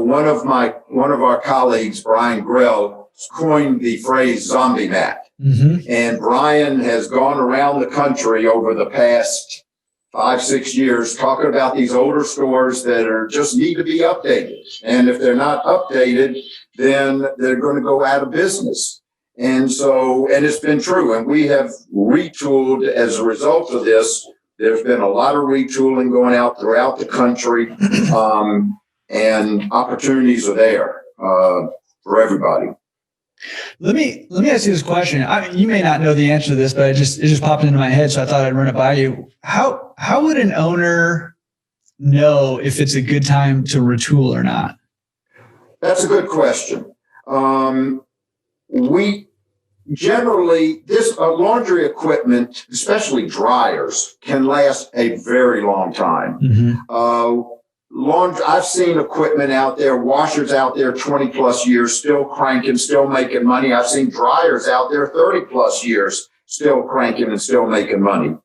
one of our colleagues, Brian Grell, coined the phrase zombie mat. Mm-hmm. And Brian has gone around the country over the past 5-6 years talking about these older stores that are just need to be updated. And if they're not updated, then they're going to go out of business. And so, and it's been true. And we have retooled as a result of this. There's been a lot of retooling going out throughout the country, and opportunities are there for everybody. Let me ask you this question. You may not know the answer to this, but it just popped into my head, so I thought I'd run it by you. How would an owner know if it's a good time to retool or not? That's a good question. We generally, this laundry equipment, especially dryers, can last a very long time. Mm-hmm. I've seen equipment out there, washers out there 20 plus years, still cranking, still making money. I've seen dryers out there 30 plus years, still cranking and still making money.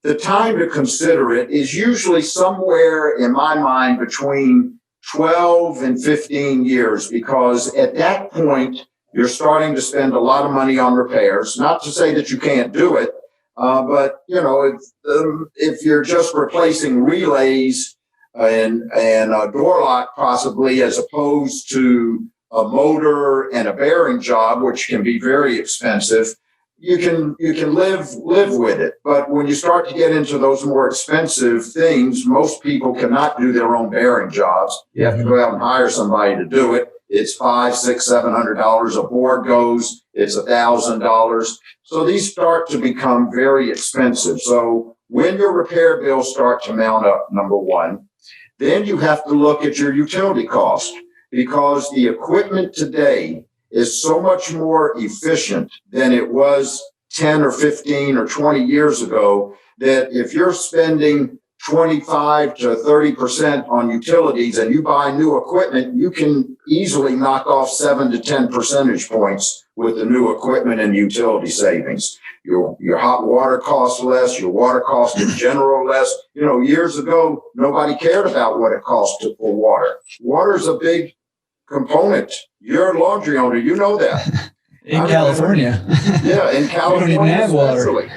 The time to consider it is usually somewhere in my mind between 12 and 15 years, because at that point, you're starting to spend a lot of money on repairs. Not to say that you can't do it, but if you're just replacing relays and a door lock possibly, as opposed to a motor and a bearing job, which can be very expensive, you can live with it. But when you start to get into those more expensive things, most people cannot do their own bearing jobs. You have to go out and hire somebody to do it. It's $500, $600, $700. A board goes, it's $1,000. So these start to become very expensive. So when your repair bills start to mount up, number one, then you have to look at your utility cost, because the equipment today is so much more efficient than it was 10 or 15 or 20 years ago, that if you're spending 25 to 30% on utilities and you buy new equipment, you can easily knock off 7 to 10 percentage points with the new equipment and utility savings. Your hot water costs less, your water costs in general less. Years ago, nobody cared about what it cost for water. Water is a big component. You're a laundry owner, you know that. In California. Yeah, in California. We don't even have water.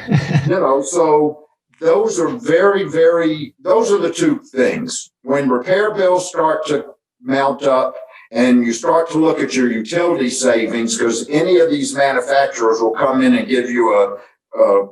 So those are those are the two things. When repair bills start to mount up and you start to look at your utility savings, because any of these manufacturers will come in and give you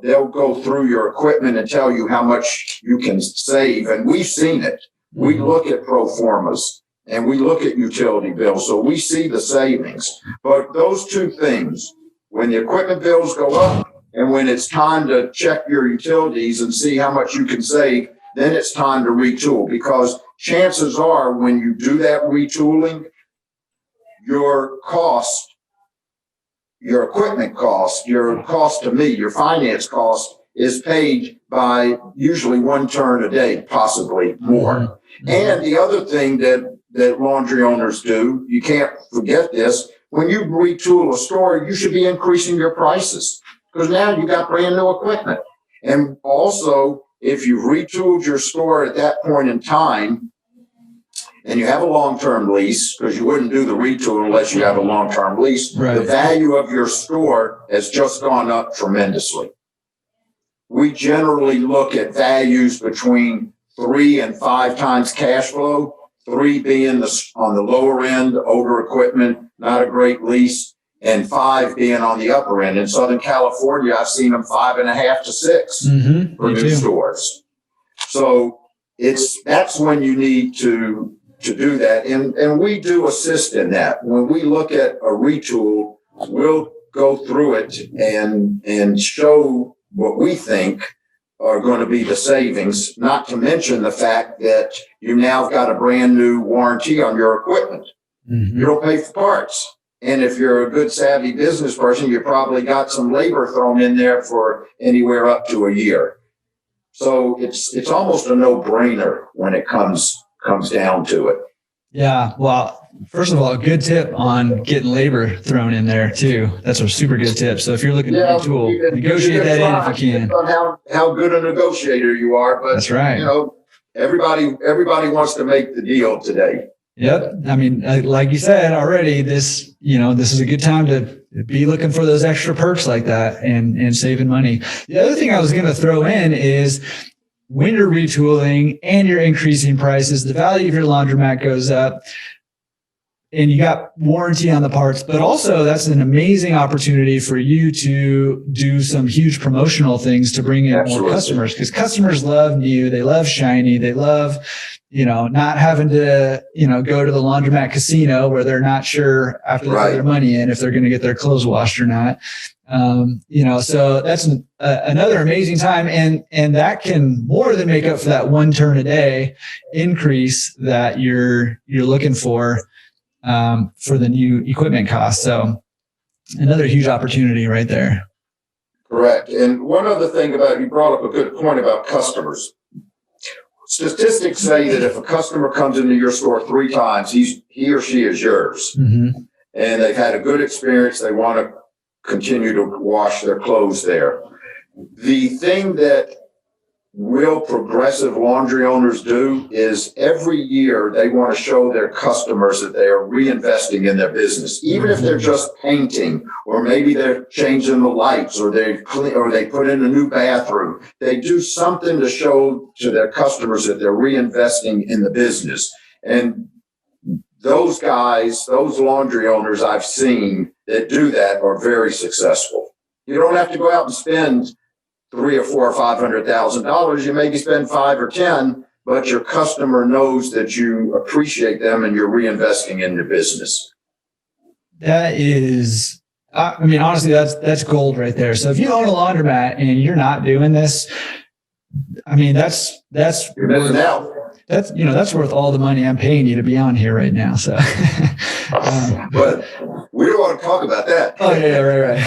they'll go through your equipment and tell you how much you can save. And we've seen it. We look at pro formas and we look at utility bills. So we see the savings. But those two things, when the equipment bills go up, and when it's time to check your utilities and see how much you can save, then it's time to retool. Because chances are when you do that retooling, your cost, your equipment cost, your cost to me, your finance cost is paid by usually one turn a day, possibly more. Mm-hmm. And the other thing that laundry owners do, you can't forget this, when you retool a store, you should be increasing your prices, because now you got brand new equipment. And also, if you've retooled your store at that point in time, and you have a long-term lease, because you wouldn't do the retool unless you have a long-term lease, right, the value of your store has just gone up tremendously. We generally look at values between 3 and 5 times cash flow, 3 being on the lower end, older equipment, not a great lease, and 5 being on the upper end. In Southern California, I've seen them 5.5 to 6 for new stores. So that's when you need to do that. And we do assist in that. When we look at a retool, we'll go through it and show what we think are going to be the savings, not to mention the fact that you now got a brand new warranty on your equipment. Mm-hmm. You don't pay for parts. And if you're a good savvy business person, you probably got some labor thrown in there for anywhere up to a year. So it's almost a no-brainer when it comes down to it. Yeah. Well, first of all, a good tip on getting labor thrown in there too. That's a super good tip. So if you're looking at a tool, negotiate that in if you can. On how good a negotiator you are, but that's right. Everybody wants to make the deal today. Yep. I mean, like you said already, this is a good time to be looking for those extra perks like that and saving money. The other thing I was going to throw in is when you're retooling and you're increasing prices, the value of your laundromat goes up and you got warranty on the parts, but also that's an amazing opportunity for you to do some huge promotional things to bring in more customers, because customers love new. They love shiny. They love, not having to, go to the laundromat casino where they're not sure after they put their money in if they're going to get their clothes washed or not. So that's another amazing time. And that can more than make up for that one turn a day increase that you're looking for the new equipment costs. So another huge opportunity right there. Correct. And one other thing you brought up a good point about customers. Statistics say that if a customer comes into your store 3 times, he or she is yours. Mm-hmm. And they've had a good experience. They want to continue to wash their clothes there. The thing that real progressive laundry owners do is every year they want to show their customers that they are reinvesting in their business, even if they're just painting, or maybe they're changing the lights, or they put in a new bathroom. They do something to show to their customers that they're reinvesting in the business. And those guys, those laundry owners I've seen that do that are very successful. You don't have to go out and spend $300,000 or $400,000 or $500,000. You maybe spend 5 or 10, but your customer knows that you appreciate them and you're reinvesting in your business. That is, honestly, that's gold right there. So if you own a laundromat and you're not doing this, that's you're missing out. That's worth all the money I'm paying you to be on here right now. So, but we don't want to talk about that. Oh yeah, right.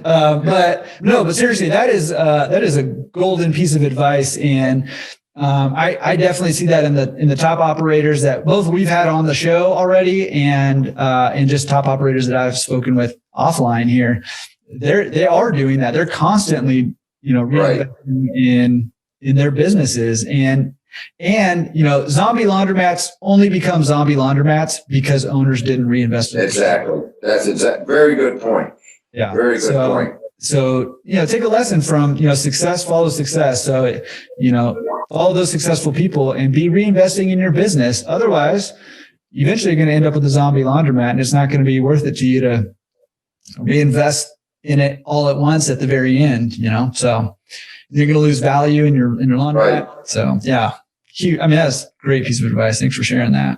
But seriously, that is a golden piece of advice, and I definitely see that in the top operators that both we've had on the show already, and just top operators that I've spoken with offline here. They are doing that. They're constantly, reinvesting in their businesses, and zombie laundromats only become zombie laundromats because owners didn't reinvest in them. Exactly. That's very good point. Yeah. Very good point. So, take a lesson from, success follows success. So, follow those successful people and be reinvesting in your business. Otherwise, eventually you're going to end up with a zombie laundromat, and it's not going to be worth it to you to reinvest in it all at once at the very end, so you're going to lose value in your laundromat. Right. So yeah, huge. That's a great piece of advice. Thanks for sharing that.